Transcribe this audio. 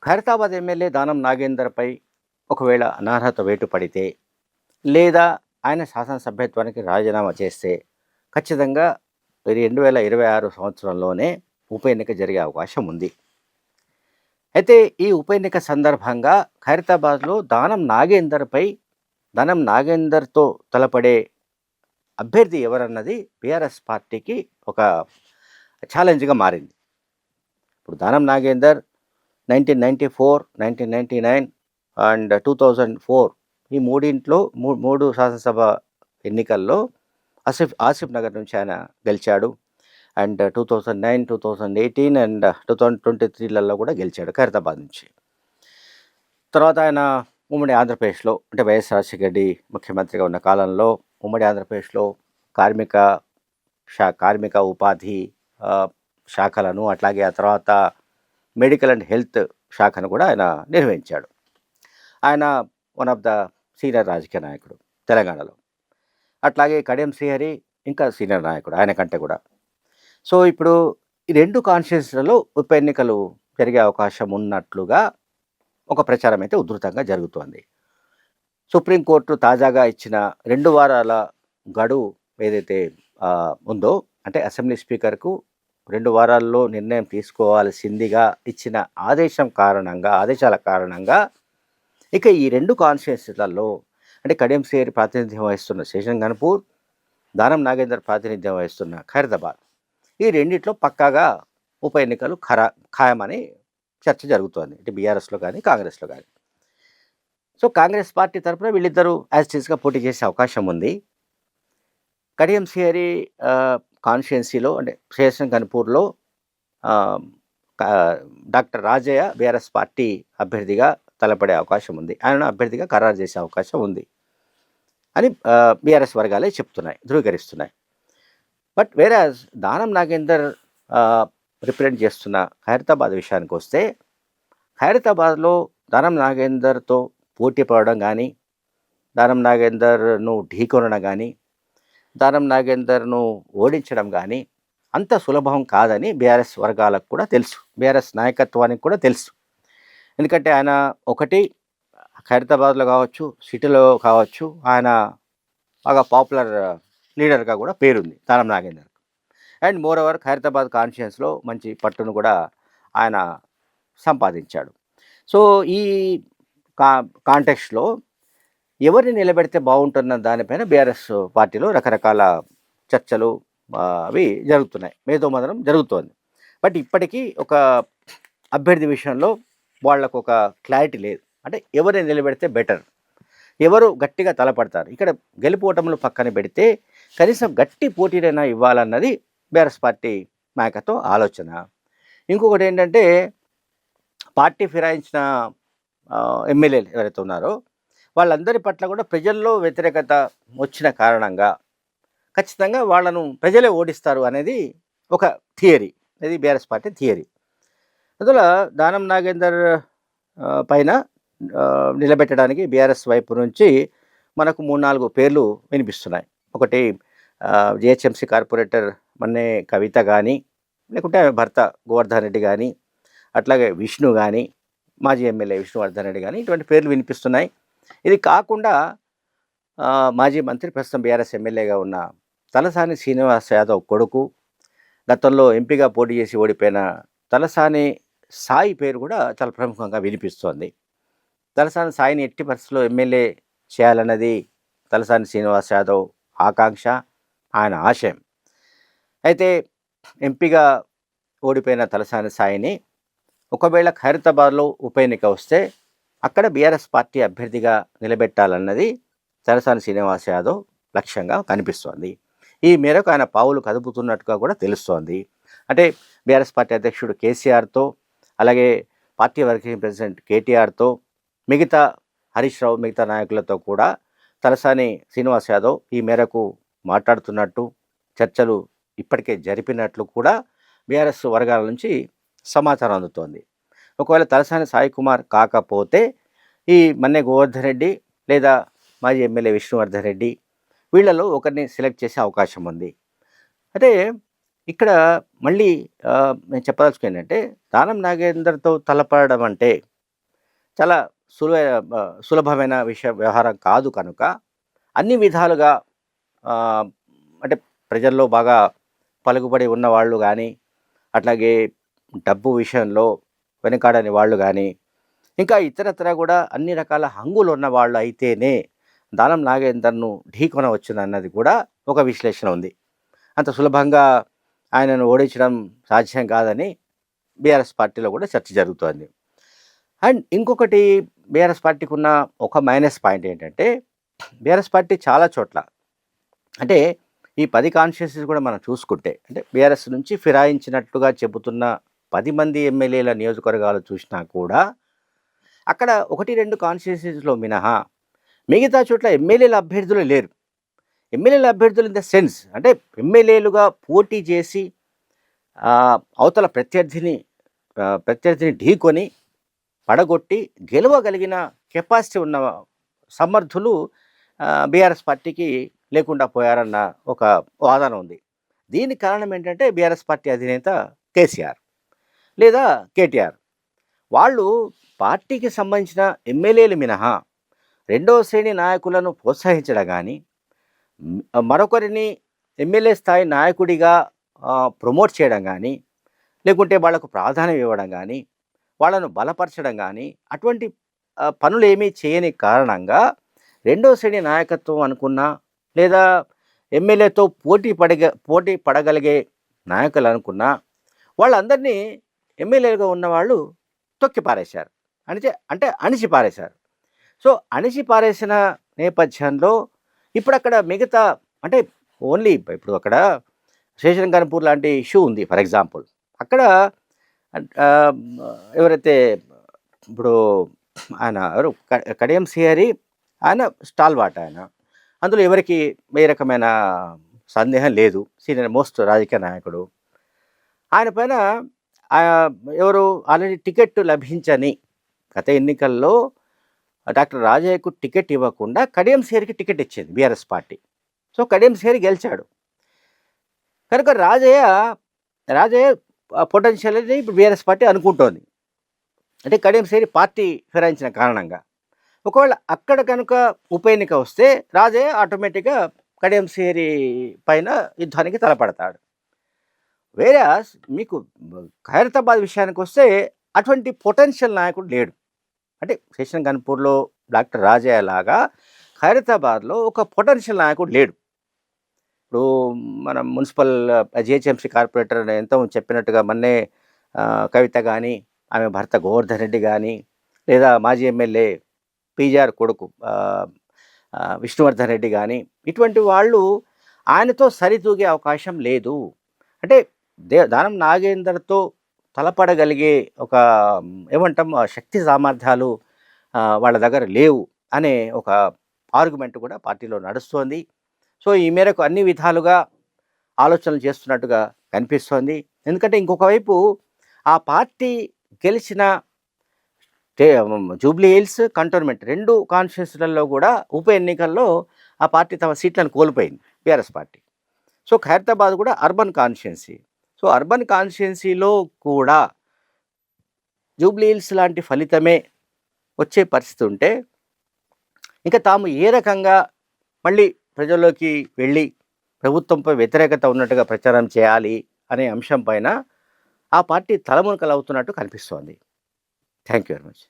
Khairatabad MLA దానం నాగేందర్‌పై ఒకవేళ అనర్హత వేటు పడితే, లేదా ఆయన శాసనసభ్యత్వానికి రాజీనామా చేస్తే, ఖచ్చితంగా 2026 సంవత్సరంలోనే ఉప ఎన్నిక జరిగే అవకాశం ఉంది. అయితే ఈ ఉప ఎన్నిక సందర్భంగా ఖైరతాబాద్‌లో దానం నాగేందర్‌తో తలపడే అభ్యర్థి ఎవరన్నది బీఆర్ఎస్ పార్టీకి ఒక ఛాలెంజ్‌గా మారింది. ఇప్పుడు దానం నాగేందర్ 1994, 1999 అండ్ 2004 ఈ మూడింట్లో 3 శాసనసభ ఎన్నికల్లో ఆసిఫ్ నగర్ నుంచి ఆయన గెలిచాడు. అండ్ 2009, 2018 అండ్ 2023లలో కూడా గెలిచాడు ఖైరతాబాద్ నుంచి. తర్వాత ఆయన ఉమ్మడి ఆంధ్రప్రదేశ్లో అంటే వైఎస్ రాజశేఖర రెడ్డి ముఖ్యమంత్రిగా ఉన్న కాలంలో ఉమ్మడి ఆంధ్రప్రదేశ్లో కార్మిక ఉపాధి శాఖలను, అట్లాగే ఆ తర్వాత మెడికల్ అండ్ హెల్త్ శాఖను కూడా ఆయన నిర్వహించాడు. ఆయన వన్ ఆఫ్ ద సీనియర్ రాజకీయ నాయకుడు తెలంగాణలో. అట్లాగే కడియం శ్రీహరి ఇంకా సీనియర్ నాయకుడు ఆయన కంటే కూడా. సో ఇప్పుడు ఈ 2 కాన్స్టిట్యుయెన్సీలలో ఉప ఎన్నికలు జరిగే అవకాశం ఉన్నట్లుగా ఒక ప్రచారం అయితే ఉధృతంగా జరుగుతోంది. సుప్రీంకోర్టు తాజాగా ఇచ్చిన 2 వారాల గడువు ఏదైతే ఉందో, అంటే అసెంబ్లీ స్పీకర్కు 2 వారాల్లో నిర్ణయం తీసుకోవాల్సిందిగా ఇచ్చిన ఆదేశాల కారణంగా ఇక ఈ 2 కాన్స్టిట్యుయెన్సీలలో అంటే కడియం శ్రీహరి ప్రాతినిధ్యం వహిస్తున్న శేషన్ గన్పూర్, దానం నాగేందర్ ప్రాతినిధ్యం వహిస్తున్న ఖైరతాబాద్, ఈ రెండిట్లో పక్కాగా ఉప ఎన్నికలు ఖాయమని చర్చ జరుగుతోంది. అంటే బీఆర్ఎస్లో కానీ కాంగ్రెస్లో కానీ. సో కాంగ్రెస్ పార్టీ తరఫున వీళ్ళిద్దరూ యాజ్ టీజ్గా పోటీ చేసే అవకాశం ఉంది. కడియం శ్రీహరి కాన్స్టిట్యుయెన్సీలో అంటే శేషన్ గన్పూర్లో డాక్టర్ రాజయ్య బీఆర్ఎస్ పార్టీ అభ్యర్థిగా తలపడే అవకాశం ఉంది. ఆయనను అభ్యర్థిగా ఖరారు చేసే అవకాశం ఉంది అని బీఆర్ఎస్ వర్గాలే చెప్తున్నాయి, ధృవీకరిస్తున్నాయి. But whereas Danam Nagender represent చేస్తున్న ఖైరతాబాద్ విషయానికి వస్తే, ఖైరతాబాద్లో దానం నాగేందర్తో పోటీ పడడం కానీ, దానం నాగేందర్ను ఢీకొనడం కానీ, దానం నాగేందర్ను ఓడించడం కానీ అంత సులభం కాదని బీఆర్ఎస్ వర్గాలకు కూడా తెలుసు, బీఆర్ఎస్ నాయకత్వానికి కూడా తెలుసు. ఎందుకంటే ఆయన ఒకటి ఖైరతాబాద్లో కావచ్చు, సిటీలో కావచ్చు, ఆయన బాగా పాపులర్ లీడర్గా కూడా పేరుంది Danam Nagender. And moreover Khairatabad కాన్స్టిట్యుయెన్సీలో మంచి పట్టును కూడా ఆయన సంపాదించాడు. సో ఈ కాంటెక్స్ట్లో ఎవరిని నిలబెడితే బాగుంటున్న దానిపైన బీఆర్ఎస్ పార్టీలో రకరకాల చర్చలు అవి జరుగుతున్నాయి, మేధోమథనం జరుగుతోంది. బట్ ఇప్పటికీ ఒక అభ్యర్థి విషయంలో వాళ్ళకు ఒక క్లారిటీ లేదు. అంటే ఎవరిని నిలబెడితే బెటర్, ఎవరు గట్టిగా తలపడతారు. ఇక్కడ గెలుపోవటంలో పక్కన పెడితే కనీసం గట్టి పోటీనైనా ఇవ్వాలన్నది బీఆర్ఎస్ పార్టీ నాయకత్వం ఆలోచన. ఇంకొకటి ఏంటంటే, పార్టీ ఫిరాయించిన ఎమ్మెల్యేలు ఎవరైతే ఉన్నారో వాళ్ళందరి పట్ల కూడా ప్రజల్లో వ్యతిరేకత వచ్చిన కారణంగా ఖచ్చితంగా వాళ్ళను ప్రజలే ఓడిస్తారు అనేది ఒక థియరీ, ఇది బీఆర్ఎస్ పార్టీ థియరీ. అందువల్ల దానం నాగేందర్ పైన నిలబెట్టడానికి బీఆర్ఎస్ వైపు నుంచి మనకు 3-4 పేర్లు వినిపిస్తున్నాయి. ఒకటి జిహెచ్ఎంసీ కార్పొరేటర్ మన్నే కవిత కానీ, లేకుంటే భర్త గోవర్ధన్ రెడ్డి కానీ, అట్లాగే విష్ణు కానీ, మాజీ ఎమ్మెల్యే విష్ణువర్ధన్ రెడ్డి కానీ, ఇటువంటి పేర్లు వినిపిస్తున్నాయి. ఇది కాకుండా మాజీ మంత్రి ప్రస్తుతం బీఆర్ఎస్ ఎమ్మెల్యేగా ఉన్న తలసాని శ్రీనివాస్ యాదవ్ కొడుకు, గతంలో ఎంపీగా పోటీ చేసి ఓడిపోయిన తలసాని సాయి పేరు కూడా చాలా ప్రముఖంగా వినిపిస్తోంది. తలసాని సాయిని ఎట్టి పరిస్థితుల్లో ఎమ్మెల్యే చేయాలన్నది తలసాని శ్రీనివాస్ యాదవ్ ఆకాంక్ష, ఆయన ఆశయం. అయితే ఎంపీగా ఓడిపోయిన తలసాని సాయిని ఒకవేళ ఖైరతాబాద్లో ఉప ఎన్నిక వస్తే అక్కడ బీఆర్ఎస్ పార్టీ అభ్యర్థిగా నిలబెట్టాలన్నది తలసాని శ్రీనివాస్ యాదవ్ లక్ష్యంగా కనిపిస్తోంది. ఈ మేరకు ఆయన పావులు కదుపుతున్నట్టుగా కూడా తెలుస్తోంది. అంటే బీఆర్ఎస్ పార్టీ అధ్యక్షుడు కేసీఆర్తో, అలాగే పార్టీ వర్కింగ్ ప్రెసిడెంట్ కేటీఆర్తో, మిగతా హరీష్ రావు, మిగతా నాయకులతో కూడా తలసాని శ్రీనివాస్ యాదవ్ ఈ మేరకు మాట్లాడుతున్నట్టు, చర్చలు ఇప్పటికే జరిపినట్లు కూడా బీఆర్ఎస్ వర్గాల నుంచి సమాచారం అందుతోంది. ఒకవేళ తలసాని సాయి కుమార్ కాకపోతే ఈ మన్నే గోవర్ధన్ రెడ్డి లేదా మాజీ ఎమ్మెల్యే విష్ణువర్ధన్ రెడ్డి వీళ్ళలో ఒకరిని సెలెక్ట్ చేసే అవకాశం ఉంది. అంటే ఇక్కడ మళ్ళీ నేను చెప్పదలుచుకుంది ఏంటంటే, దానం నాగేందర్‌తో తలపడడం అంటే చాలా సులభమైన వ్యవహారం కాదు కనుక, అన్ని విధాలుగా ఆహ్, అంటే ప్రజల్లో బాగా పలుకుబడి ఉన్నవాళ్ళు గానీ, అట్లాగే డబ్బు విషయంలో వెనకాడని వాళ్ళు గానీ, ఇంకా ఇతరత్రా గూడా అన్ని రకాల హంగులున్న వాళ్ళు అయితేనే దానం నాగేందర్‌ను ఢీకొనవచ్చునన్నది కూడా ఒక విశ్లేషణ ఉంది. అంత సులభంగా ఆయనను ఓడించడం సాధ్యం కాదని బీఆర్ఎస్ పార్టీలో కూడా చర్చ జరుగుతోంది. అండ్ ఇంకొకటి బీఆర్ఎస్ పార్టీకి ఉన్న ఒక మైనస్ పాయింట్ ఏంటంటే, బీఆర్ఎస్ పార్టీ చాలా చోట్ల అంటే ఈ 10 కాన్స్టిట్యుయెన్సీస్ కూడా మనం చూసుకుంటే, అంటే బీఆర్ఎస్ నుంచి ఫిరాయించినట్టుగా చెబుతున్న 10 మంది ఎమ్మెల్యేల నియోజకవర్గాలు చూసినా కూడా, అక్కడ 1, 2 కాన్స్టిట్యుయెన్సీస్‌లో మినహా మిగతా చోట్ల ఎమ్మెల్యేల అభ్యర్థులు లేరు. ఎమ్మెల్యేల అభ్యర్థులు ఇన్ ద సెన్స్ అంటే ఎమ్మెల్యేలుగా పోటీ చేసి అవతల ప్రత్యర్థిని ఢీకొని పడగొట్టి గెలవగలిగిన కెపాసిటీ ఉన్న సమర్థులు బీఆర్ఎస్ పార్టీకి లేకుండా పోయారన్న ఒక వాదన ఉంది. దీనికి కారణం ఏంటంటే బీఆర్ఎస్ పార్టీ అధినేత కేసీఆర్ లేదా కేటీఆర్. వాళ్ళు పార్టీకి సంబంధించిన ఎమ్మెల్యేలు మినహా రెండవ శ్రేణి నాయకులను ప్రోత్సహించడం కానీ, మరొకరిని ఎమ్మెల్యే స్థాయి నాయకుడిగా ప్రమోట్ చేయడం కానీ, లేకుంటే వాళ్లకు ప్రాధాన్యం ఇవ్వడం కానీ, వాళ్ళను బలపరచడం కానీ, అటువంటి పనులు ఏమీ చేయని కారణంగా రెండవ శ్రేణి నాయకత్వం అనుకున్నా, లేదా ఎమ్మెల్యేతో పోటీ పడగలిగే నాయకులు అనుకున్నా, వాళ్ళందరినీ ఎమ్మెల్యేలుగా ఉన్నవాళ్ళు తొక్కి పారేశారు. అంటే అణిచి పారేశారు. సో అణిచి పారేసిన నేపథ్యంలో ఇప్పుడు అక్కడ మిగతా అంటే ఓన్లీ ఇప్పుడు అక్కడ శేషన్ గన్పూర్ లాంటి ఇష్యూ ఉంది ఫర్ ఎగ్జాంపుల్. అక్కడ ఎవరైతే ఇప్పుడు ఆయన ఎవరు కడియం శ్రీహరి, ఆయన స్టాల్వార్ట్ ఆయన. అందులో ఎవరికి ఏ రకమైన సందేహం లేదు. సీనియర్ మోస్ట్ రాజకీయ నాయకుడు. ఆయన పైన ఎవరు ఆల్రెడీ టికెట్ లభించని గత ఎన్నికల్లో డాక్టర్ రాజయ్యకు టికెట్ ఇవ్వకుండా కడియం శ్రీహరికి టికెట్ ఇచ్చింది BRS party. So Kadiyam Srihari గెలిచాడు కనుక రాజయ్య పొటెన్షియల్ అనేది ఇప్పుడు బీఆర్ఎస్ పార్టీ అనుకుంటోంది. అంటే కడియం శ్రీహరి పార్టీ ఫిరాయించిన కారణంగా. ఒకవేళ అక్కడ కనుక ఉప ఎన్నిక వస్తే రాజయ్య ఆటోమేటిక్గా కడియం శ్రీహరి పైన యుద్ధానికి తలపడతాడు. వేరే మీకు ఖైరతాబాద్ విషయానికి వస్తే అటువంటి పొటెన్షియల్ నాయకుడు లేడు. అంటే శేషన్ గన్పూర్లో డాక్టర్ రాజయ్య లాగా ఖైరతాబాద్లో ఒక పొటెన్షియల్ నాయకుడు లేడు. ఇప్పుడు మనం మున్సిపల్ జిహెచ్ఎంసీ కార్పొరేటర్ ఎంతో చెప్పినట్టుగా మొన్నే కవిత కానీ, ఆమె భర్త గోవర్ధన్ రెడ్డి కానీ, లేదా మాజీ ఎమ్మెల్యే పీజీఆర్ కొడుకు విష్ణువర్ధన్ రెడ్డి కానీ, ఇటువంటి వాళ్ళు ఆయనతో సరితూగే అవకాశం లేదు. అంటే దానం నాగేందర్తో తలపడగలిగే ఒక ఏమంటాం శక్తి సామర్థ్యాలు వాళ్ళ దగ్గర లేవు అనే ఒక ఆర్గ్యుమెంట్ కూడా పార్టీలో నడుస్తోంది. సో ఈ మేరకు అన్ని విధాలుగా ఆలోచనలు చేస్తున్నట్టుగా కనిపిస్తోంది. ఎందుకంటే ఇంకొక వైపు ఆ పార్టీ గెలిచిన జూబ్లీ హిల్స్, కంటోన్మెంట్ 2 కాన్స్టిట్యుయెన్సీలలో కూడా ఉప ఎన్నికల్లో ఆ పార్టీ తమ సీట్లను కోల్పోయింది బీఆర్ఎస్ పార్టీ. సో ఖైరతాబాద్ కూడా అర్బన్ కాన్స్టిట్యుయెన్సీ. సో అర్బన్ కాన్స్టిట్యుయెన్సీలో కూడా జూబ్లీ హిల్స్ లాంటి ఫలితమే వచ్చే పరిస్థితి ఉంటే, ఇంకా తాము ఏ రకంగా మళ్ళీ ప్రజల్లోకి వెళ్ళి ప్రభుత్వంపై వ్యతిరేకత ఉన్నట్టుగా ప్రచారం చేయాలి అనే అంశం పైన ఆ పార్టీ తలమునకలు అవుతున్నట్టు కనిపిస్తోంది. Thank you very much.